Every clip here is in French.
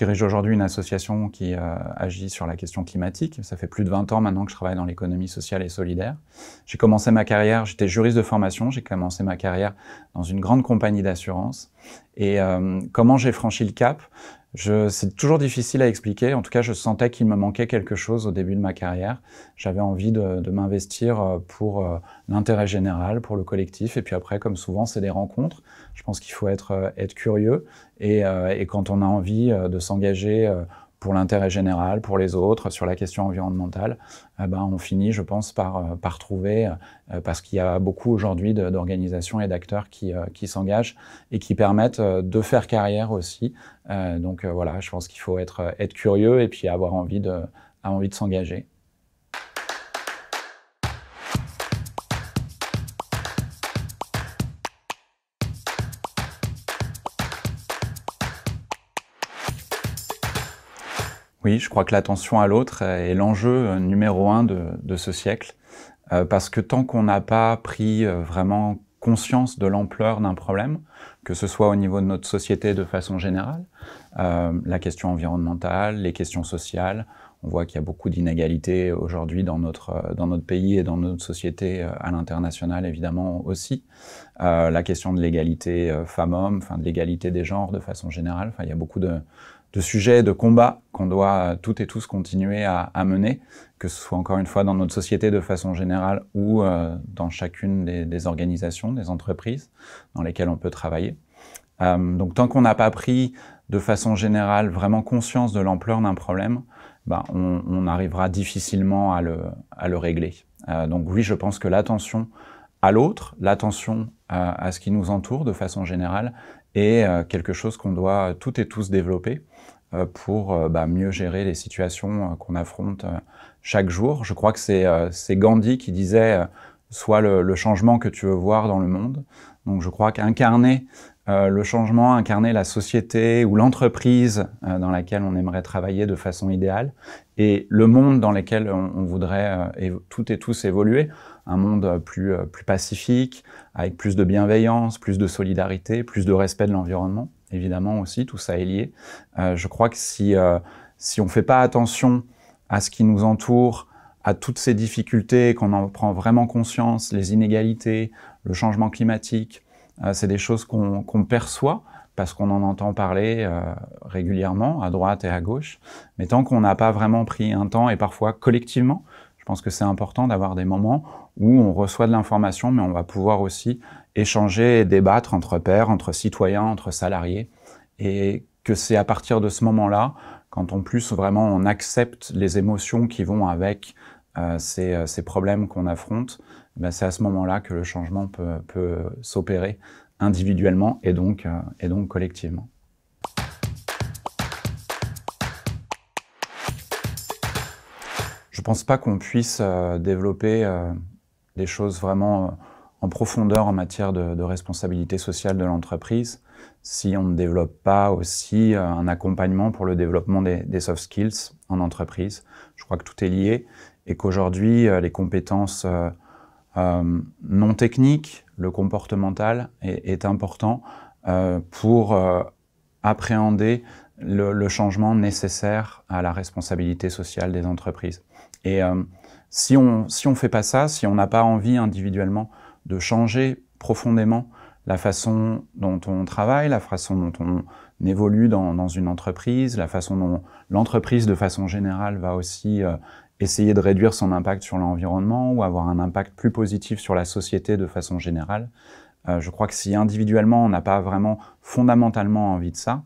dirige aujourd'hui une association qui agit sur la question climatique. Ça fait plus de 20 ans maintenant que je travaille dans l'économie sociale et solidaire. J'ai commencé ma carrière, j'étais juriste de formation, j'ai commencé ma carrière dans une grande compagnie d'assurance. Et comment j'ai franchi le cap? C'est toujours difficile à expliquer. En tout cas, je sentais qu'il me manquait quelque chose au début de ma carrière. J'avais envie de m'investir pour l'intérêt général, pour le collectif. Et puis après, comme souvent, c'est des rencontres. Je pense qu'il faut être curieux. Et quand on a envie de s'engager pour l'intérêt général, pour les autres, sur la question environnementale, on finit, je pense, par trouver, parce qu'il y a beaucoup aujourd'hui d'organisations et d'acteurs qui s'engagent et qui permettent de faire carrière aussi. Donc voilà, je pense qu'il faut être curieux et puis avoir envie de s'engager. Oui, je crois que l'attention à l'autre est l'enjeu numéro 1 de ce siècle, parce que tant qu'on n'a pas pris vraiment conscience de l'ampleur d'un problème, que ce soit au niveau de notre société de façon générale, la question environnementale, les questions sociales, on voit qu'il y a beaucoup d'inégalités aujourd'hui dans notre pays et dans notre société à l'international évidemment aussi. La question de l'égalité femmes-hommes, de l'égalité des genres de façon générale, il y a beaucoup de sujets, de combats qu'on doit toutes et tous continuer à mener, que ce soit encore une fois dans notre société de façon générale ou dans chacune des organisations, des entreprises dans lesquelles on peut travailler. Donc tant qu'on n'a pas pris de façon générale vraiment conscience de l'ampleur d'un problème, on arrivera difficilement à le régler. Donc oui, je pense que l'attention à l'autre, l'attention à ce qui nous entoure de façon générale est quelque chose qu'on doit toutes et tous développer pour mieux gérer les situations qu'on affronte chaque jour. Je crois que c'est Gandhi qui disait « Sois le changement que tu veux voir dans le monde ». Donc je crois qu'incarner le changement, incarner la société ou l'entreprise dans laquelle on aimerait travailler de façon idéale et le monde dans lequel on voudrait toutes et tous évoluer, un monde plus pacifique, avec plus de bienveillance, plus de solidarité, plus de respect de l'environnement, évidemment aussi, tout ça est lié. Je crois que si on ne fait pas attention à ce qui nous entoure, à toutes ces difficultés, qu'on en prend vraiment conscience, les inégalités, le changement climatique, c'est des choses qu'on perçoit parce qu'on en entend parler régulièrement, à droite et à gauche. Mais tant qu'on n'a pas vraiment pris un temps, et parfois collectivement, je pense que c'est important d'avoir des moments où on reçoit de l'information, mais on va pouvoir aussi échanger et débattre entre pairs, entre citoyens, entre salariés. Et que c'est à partir de ce moment-là, quand en plus vraiment on accepte les émotions qui vont avec ces problèmes qu'on affronte, c'est à ce moment-là que le changement peut s'opérer individuellement et donc collectivement. Je ne pense pas qu'on puisse développer des choses vraiment en profondeur en matière de responsabilité sociale de l'entreprise si on ne développe pas aussi un accompagnement pour le développement des soft skills en entreprise. Je crois que tout est lié et qu'aujourd'hui, les compétences non techniques, le comportemental est important pour appréhender le changement nécessaire à la responsabilité sociale des entreprises. Et si on fait pas ça, si on n'a pas envie individuellement de changer profondément la façon dont on travaille, la façon dont on évolue dans une entreprise, la façon dont l'entreprise de façon générale va aussi essayer de réduire son impact sur l'environnement ou avoir un impact plus positif sur la société de façon générale. Je crois que si individuellement on n'a pas vraiment fondamentalement envie de ça,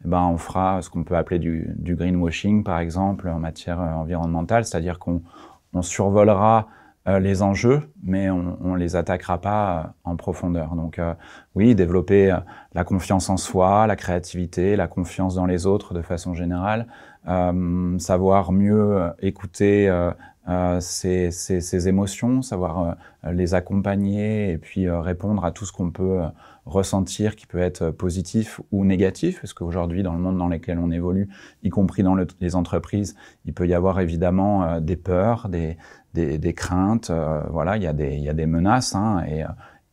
on fera ce qu'on peut appeler du greenwashing par exemple en matière environnementale, c'est-à-dire qu'on survolera les enjeux, mais on les attaquera pas en profondeur. Donc oui, développer la confiance en soi, la créativité, la confiance dans les autres de façon générale, savoir mieux écouter ses émotions, savoir les accompagner et puis répondre à tout ce qu'on peut ressentir qui peut être positif ou négatif, parce qu'aujourd'hui, dans le monde dans lequel on évolue, y compris dans les entreprises, il peut y avoir évidemment des peurs, des craintes, voilà, il y a des menaces, hein,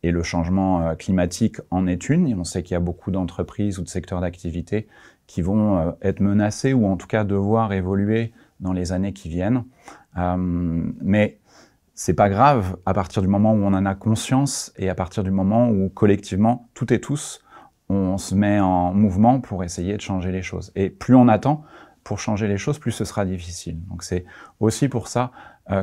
et le changement climatique en est une. Et on sait qu'il y a beaucoup d'entreprises ou de secteurs d'activité qui vont être menacés ou en tout cas devoir évoluer dans les années qui viennent. Mais c'est pas grave à partir du moment où on en a conscience et à partir du moment où collectivement, toutes et tous, on se met en mouvement pour essayer de changer les choses. Et plus on attend pour changer les choses, plus ce sera difficile. Donc c'est aussi pour ça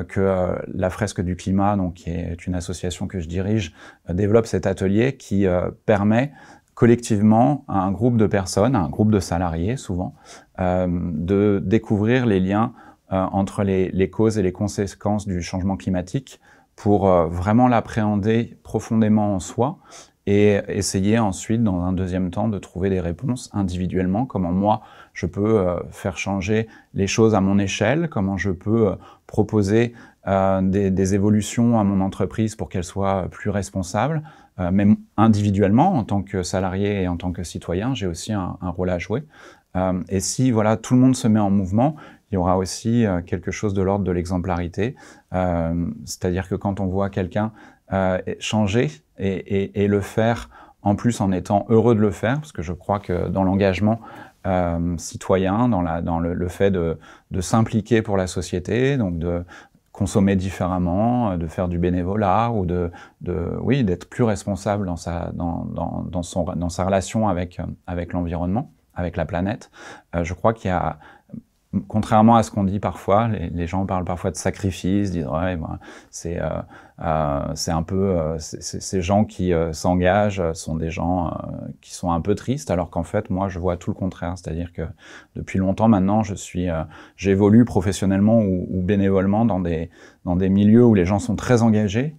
que la Fresque du Climat, donc, qui est une association que je dirige, développe cet atelier qui permet collectivement à un groupe de personnes, à un groupe de salariés souvent, de découvrir les liens entre les causes et les conséquences du changement climatique pour vraiment l'appréhender profondément en soi et essayer ensuite, dans un deuxième temps, de trouver des réponses individuellement. Comment moi, je peux faire changer les choses à mon échelle, comment je peux proposer des évolutions à mon entreprise pour qu'elle soit plus responsable. Même individuellement, en tant que salarié et en tant que citoyen, j'ai aussi un rôle à jouer. Et si voilà, tout le monde se met en mouvement, il y aura aussi quelque chose de l'ordre de l'exemplarité. C'est-à-dire que quand on voit quelqu'un changer et le faire, en plus en étant heureux de le faire, parce que je crois que dans l'engagement citoyen, dans le fait de s'impliquer pour la société, donc de consommer différemment, de faire du bénévolat ou oui, d'être plus responsable dans sa relation avec l'environnement, avec la planète. Je crois qu'il y a, contrairement à ce qu'on dit parfois, les gens parlent parfois de sacrifice, disent ouais, ben, c'est un peu ces gens qui s'engagent sont des gens qui sont un peu tristes, alors qu'en fait moi je vois tout le contraire, c'est-à-dire que depuis longtemps maintenant j'évolue professionnellement ou bénévolement dans des milieux où les gens sont très engagés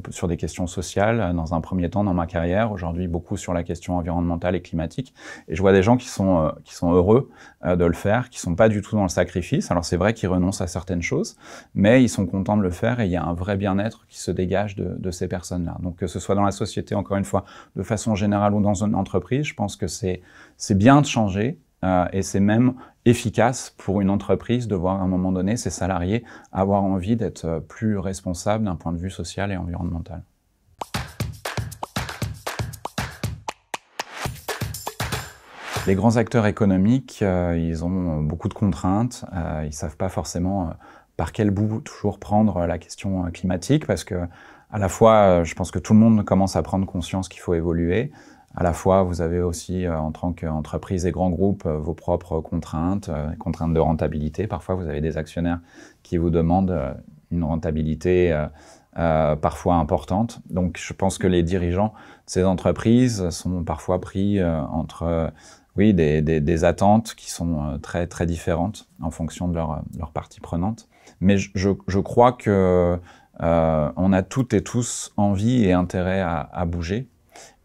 sur des questions sociales, dans un premier temps dans ma carrière, aujourd'hui beaucoup sur la question environnementale et climatique, et je vois des gens qui sont heureux de le faire, qui sont pas du tout dans le sacrifice. Alors c'est vrai qu'ils renoncent à certaines choses, mais ils sont contents de le faire et il y a un vrai bien-être qui se dégage de ces personnes-là. Donc que ce soit dans la société, encore une fois, de façon générale ou dans une entreprise, je pense que c'est bien de changer et c'est même efficace pour une entreprise de voir à un moment donné ses salariés avoir envie d'être plus responsables d'un point de vue social et environnemental. Les grands acteurs économiques, ils ont beaucoup de contraintes, ils ne savent pas forcément par quel bout toujours prendre la question climatique, parce que à la fois, je pense que tout le monde commence à prendre conscience qu'il faut évoluer, à la fois vous avez aussi, en tant qu'entreprise et grands groupes, vos propres contraintes, contraintes de rentabilité. Parfois, vous avez des actionnaires qui vous demandent une rentabilité parfois importante. Donc, je pense que les dirigeants de ces entreprises sont parfois pris entre oui, des attentes qui sont très, très différentes en fonction de leur partie prenante. Mais je crois que on a toutes et tous envie et intérêt à bouger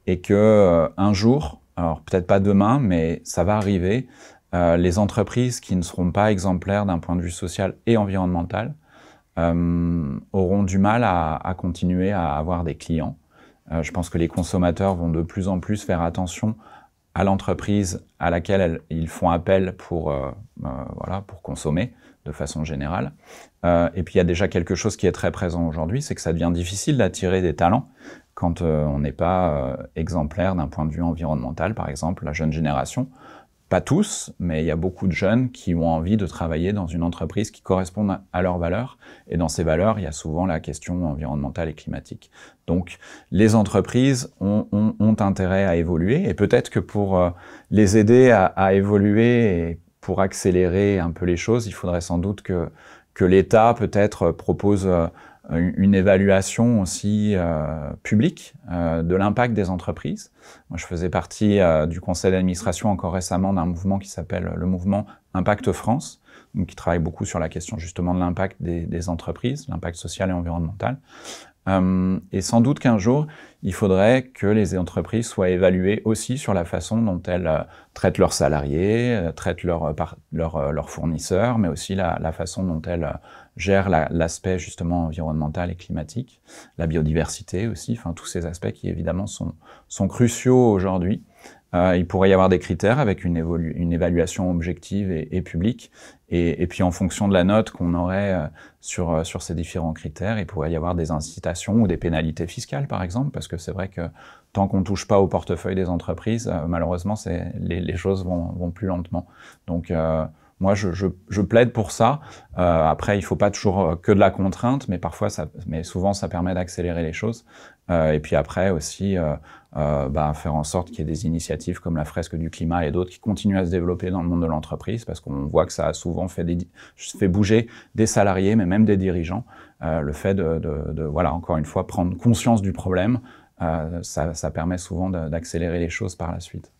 et que un jour, alors peut-être pas demain, mais ça va arriver, les entreprises qui ne seront pas exemplaires d'un point de vue social et environnemental auront du mal à continuer à avoir des clients. Je pense que les consommateurs vont de plus en plus faire attention à l'entreprise à laquelle ils font appel pour consommer de façon générale. Et puis il y a déjà quelque chose qui est très présent aujourd'hui, c'est que ça devient difficile d'attirer des talents quand on n'est pas exemplaire d'un point de vue environnemental, par exemple, la jeune génération. Pas tous, mais il y a beaucoup de jeunes qui ont envie de travailler dans une entreprise qui correspond à leurs valeurs. Et dans ces valeurs, il y a souvent la question environnementale et climatique. Donc, les entreprises ont intérêt à évoluer. Et peut-être que pour les aider à évoluer et pour accélérer un peu les choses, il faudrait sans doute que l'État peut-être propose une évaluation aussi publique de l'impact des entreprises. Moi, je faisais partie du conseil d'administration encore récemment d'un mouvement qui s'appelle le mouvement Impact France, donc qui travaille beaucoup sur la question justement de l'impact des entreprises, l'impact social et environnemental. Et sans doute qu'un jour, il faudrait que les entreprises soient évaluées aussi sur la façon dont elles traitent leurs salariés, traitent leurs fournisseurs, mais aussi la façon dont elles gèrent l'aspect justement environnemental et climatique, la biodiversité aussi, enfin tous ces aspects qui évidemment sont cruciaux aujourd'hui. Il pourrait y avoir des critères avec une évaluation objective et publique. Et puis en fonction de la note qu'on aurait sur ces différents critères, il pourrait y avoir des incitations ou des pénalités fiscales par exemple, parce que c'est vrai que tant qu'on ne touche pas au portefeuille des entreprises, malheureusement, les choses vont plus lentement. Donc, moi, je plaide pour ça. Après, il ne faut pas toujours que de la contrainte, mais mais souvent, ça permet d'accélérer les choses. Et puis après aussi, faire en sorte qu'il y ait des initiatives comme la fresque du climat et d'autres qui continuent à se développer dans le monde de l'entreprise, parce qu'on voit que ça a souvent fait bouger des salariés, mais même des dirigeants. Le fait voilà, encore une fois, prendre conscience du problème, ça permet souvent d'accélérer les choses par la suite.